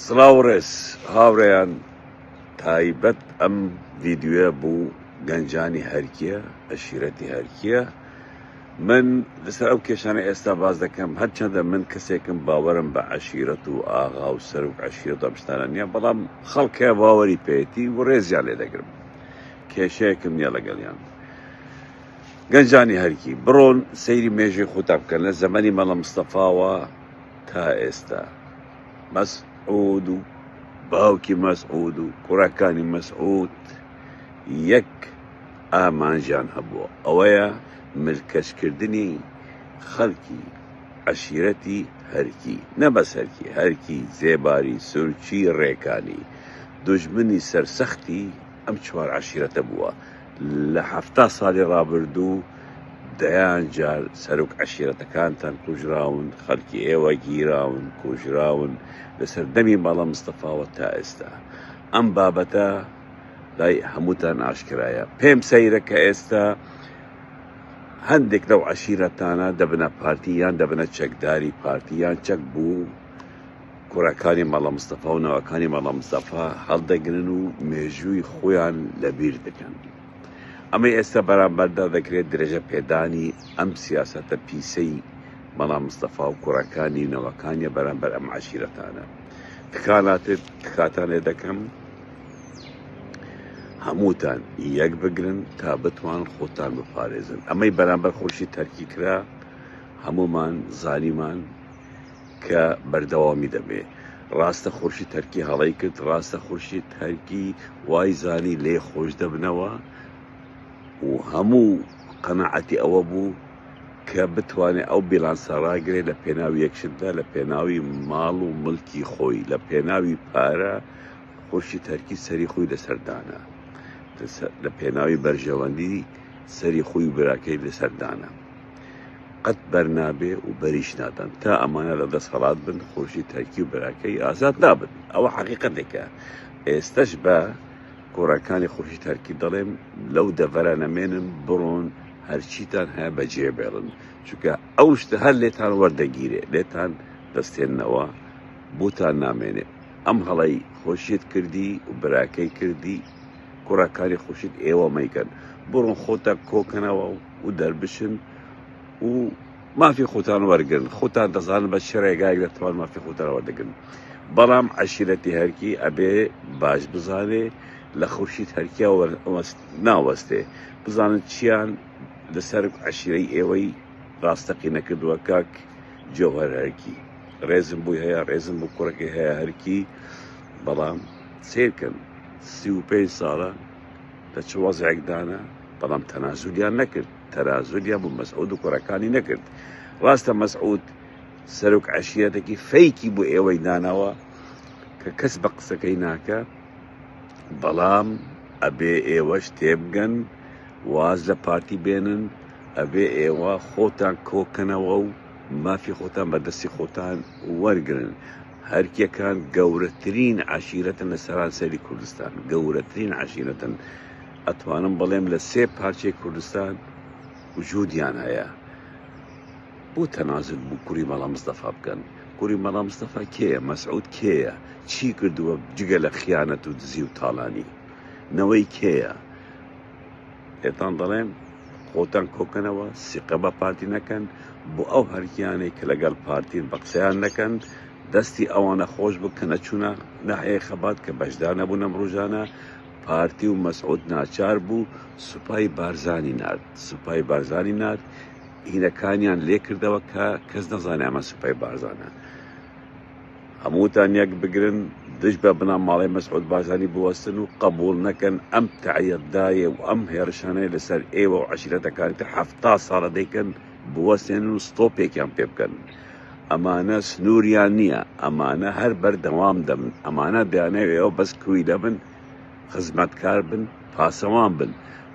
سلااوڕێز هاوڕێیان تایبەت ئەم ڤیدیۆە بوو گەنجانی هەرکیە عەشیرەتی هەرکیە. من لەسەر ئەو کێشانە ئێستا باز دەکەم، هەرچەندە من کەسێکم باوەرم بە عەشیرەت و ئاغا و سەرۆک عەشیرەت و ئەم شتانە نییە، بەڵام خەڵکە باوەری پێێتی و ڕێزیان لێ دەگرم، کێشەیەکم نییە لەگەڵیان. گەنجانی هەرکی بڕۆن سەیری مێژوی خۆتان بکەن لە زەمەنی مەڵە مستەفاوە تا ئێستا. مەسعود و باوکی مەسعود و کوڕەکانی مەسعود یەک ئامانجیان هەبووە، ئەوەیە ملکەشکردنی خەڵکی عەشیرەتی هەرکی، نەبەس هەرکی زێباری سورچی ڕێکانی دوژمنی سەرسەختی ئەم چوار عەشیرەتە بووە. لە 70 ساڵی ڕابردوو دەیان جار سەرۆک عەشیرەتەکانتان کوژراون، خەڵکی ئێوە گیراون کوژراون لەسەر دەمی مەڵە مستەفاوە تا ئێستا. ئەم بابەتە لای هەمووتان ئاشکرایە. پێم سەیرە کە ئێستا هەندێک لەو عەشیرەتانە دەبنە پارتی یان دەبنە چەکداری پارتی یان چەک بوو کوڕەکانی مەڵە مستەفا و نەوەکانی مەڵە مستەفا هەڵدەگرن و مێژووی خۆیان لەبیر دەکەن. ئەمەی ئێستا بەرامبەردا دەکرێت درێژە پێدانی ئەم سیاسەتە پیسەی مەڵە مستەفا و کوڕەکانی نەوەکانیە بەرامبەر ئەم عەشیرەتانە. تکاتان لێ دەکەم هەمووتان یەک بگرن تا بتوان خۆتان بپارێزن. ئەمەی بەرامبەر خورشید هەرکی کرا هەمومان زانیمان کە بەردەوامی دەبێ. ڕاستە خورشید هەرکی هەڵەی کرد، ڕاستە خورشید هەرکی وای زانی لێ خۆش دەبنەوە و هەموو قەناعەتی ئەوە بوو کە بتوانێت ئەو بیلانسە ڕاگرێت لە پێناوی یەکشتدا، لە پێناوی ماڵ و ملکی خۆی، لە پێناوی پارە خورشید هەرکی سەری خۆی لەسەردانە، لە پێناوی بەرژەوەندی سەری خۆی براکەی لەسەردانە. قەت بەرنابێ و بەریش نادەن تا ئەمانە لە دەسەڵات بن خورشید هەرکی و براکەی ئازاد نابن. ئەوە حەقیقەتێکە. ئێستش بە کوڕەکانی خورشید هەرکی دەڵێم لەو دەڤەرە نەمێنن، بڕۆن هەرچیتان هەیە بەجێ بێڵن، چونکە ئەو شتە هەر لێتان وەردەگیرێ، لێتان دەستێننەوە بۆتان نامێنێ. ئەم هەڵەی خورشید کردی و براکەی کردی، کوڕەکانی خورشید ئێوە مەیکەن، بڕۆن خۆتان کۆکەنەوە و دەربشن و مافی خۆتان وەرگن. خۆتان دەزانن بە چ ڕێگایەک دەتوان مافی خۆتان وەردەگرن. بەڵام عەشیرەتی هەرکی ئەبێ باش بزانێ لە خورشید هەرکیا ناوەستێ، بزانن چیان لەسەر عەشیرەی ئێوەی ڕاستەقی نەکردووە. کاک جەوهەر هەرکی ڕێزم بووی هەیە، ڕێزم بوو کوڕێکی هەیە هەرکی، بەڵام سیرکەن 35 ساڵە لە چ وەزعێکدانە، بەڵام تەنازولیان نەکرد، تەنازولیان بوو مەسعود و کوڕەکانی نەکرد. ڕاستە مەسعود سەرۆک عەشیرەتێکی فەیکی بوو ئێوەی داناوە کە کەس بە قسەکەی ناکە، بەڵام ئەبێ ئێوەش تێبگەن، واز لە پارتی بێنن، ئەبێ ئێوە خۆتان کۆکەنەوە و مافی خۆتان بەدەستی خۆتان وەرگرن. هەرکیەکان گەورەترین عەشیرەتن لە سەرانسەری کوردستان، گەورەترین عەشیرەتن. ئەتوانم بڵێم لە 3 پارچەی کوردستان وجودیان هەیە. بۆ تەنازل بوو کوڕی مەڵە مستەفا بکەن. کوڕی مەڵە مستەفا کێیە؟ مەسعود کێیە؟ چی کردووە جگە لە خیانەت و دزی و تاڵانی؟ نەوەی کێیە؟ ئێتان دەڵێم خۆتان کۆکەنەوە، سیقە بە پارتی نەکەن، بۆ ئەو هەرکیانەی کە لەگەڵ پارتین بە قسەیان نەکەن، دەستی ئەوانە خۆش بوو کە نەچوونە ناحیەی خەبات کە بەشدار نەبوون ئەم ڕۆژانە. پارتی و مەسعود ناچار بوو سوپای بارزانی نارد، سوپای بارزانی نارد، هینەکانیان لێ کردەوە کە کەس نەزانێ ئەمە سوپای بارزانە. هەمووتان یەک بگرن دژ بە بنا ماڵی مەسعود بارزانی بوەستن و قبول نەکەن ئەم تەعیەتدایە و ئەم هێرشانەیە لەسەر ئێوە و عەشیرەتەکانی تر 70 ساڵە دەیکەن بوەستێنن و ستۆپێکیان پێ بکەن. ئەمانە سنووریان نییە، ئەمانە هەر بەردەوام دەبن، ئەمانە دەیانەوێت ئێوە بەس کوی دەبن، خزمەتکار بن، پاسەوان بن.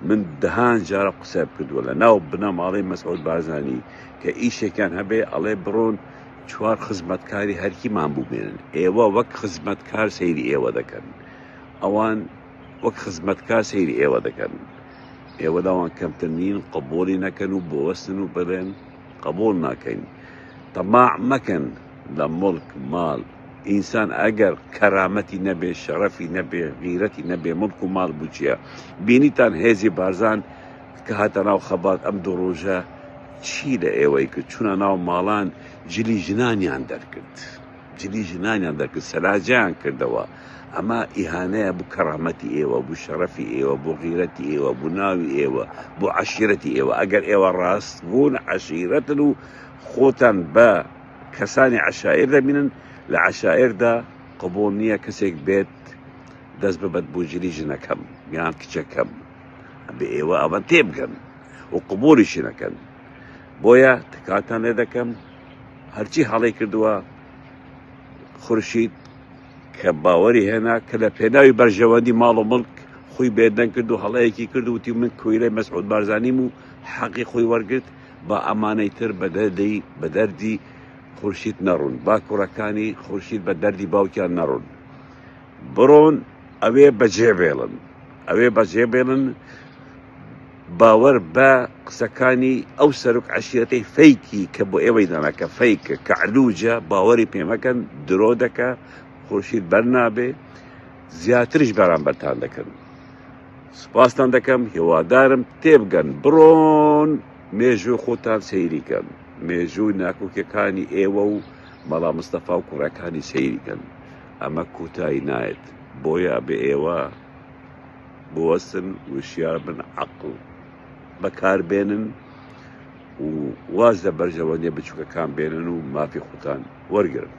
من دەهان جارە قسە کردووە لە ناو بنە ماڵی مەسعود بارزانی کە ئیشێکیان هەبێ ئەڵێ بڕۆن 4 خزمەتکاری هەرکیمان بوو بێنن. ئێوە وەک خزمەتکار سەیری ئێوە دەکەن، ئەوان وەک خزمەتکار سەیری ئێوە دەکەن. ئێوە داوان کەمتر نین، قبوڵی نەکەن و بوەستن و بڵێن قبول ناکەین. تەماع مەکەن لە مڵک ماڵ ئینسان ئەگەر کەرامەتی نەبێ، شەرەفی نەبێ، غیرەتی نەبێ، مڵک و ماڵ بچیە. بینیتان هێزی بارزان کە هاتە ناو خەبات ئەم دوو ڕۆژە چی لە ئێوەی کرد؟ چوونە ناو ماڵان جلی ژنانیان دەرکرد، جلی ژنانیان دەرکرد، سەلاجیان کردەوە. ئەمە ئیهانەیە بوو کەرامەتی ئێوە، بوو شەرەفی ئێوە، بۆ غیرەتی ئێوە، بوو ناوی ئێوە، بۆ عەشیرەتی ئێوە. ئەگەر ئێوە ڕاست بوون عەشیرەتن و خۆتان بە کەسانی عەشائیر دەبینن، لە عەشائیردا قبوڵ نییە کەسێک بێت دەست ببەت بۆ جلی ژنەکەم یان کچەکەم. بە ئێوە ئەوە تێبگەن و قبوڵیشی نەکەن. بۆیە تکاتان لێ دەکەم هەرچی هەڵی کردووە خورشید کە باوەری هێنا کە لە پێناوی بەرژەوەندی ماڵ و مڵک خۆی بێدەنگ کرد و هەڵەیەکی کرد و وتی من کویرەی مەسعود بارزانیم و حەقی خۆی وەرگرت، با ئەمانەی تر بە دەردی خورشید نەڕوون، با کوڕەکانی خورشید بە دەردی باوکیان نەڕوون. بڕۆن ئەوێ بەجێبێڵن، ئەوێ بەجێبێڵن، باوەڕ بە قسەکانی ئەو سەرک عەشیرەتەی فەیکی کە بۆ ئێوەی دانا کە فەیکە کە علوجە، باوەڕی پێمەکەن، درۆ دەکە، خورشید بەرنابێ، زیاتریش بەرامبەرتان دەکەن. سوپاستان دەکەم، هیوادارم تێبگەن، بڕۆن مێژوو خۆتان سەیریکەن، مێژوو ناکۆکیەکانی ئێوە و مەڵا مستەفا و کوڕەکانی سەیریکەن. ئەمە کوتایی نایێت. بۆیە بە ئێوە بوەستن، وشیار بن، عەقڵ بەکاربێنن و واز لە بەرژەوەندیە بچووکەکان بێنن و مافی خۆتان وەرگرن.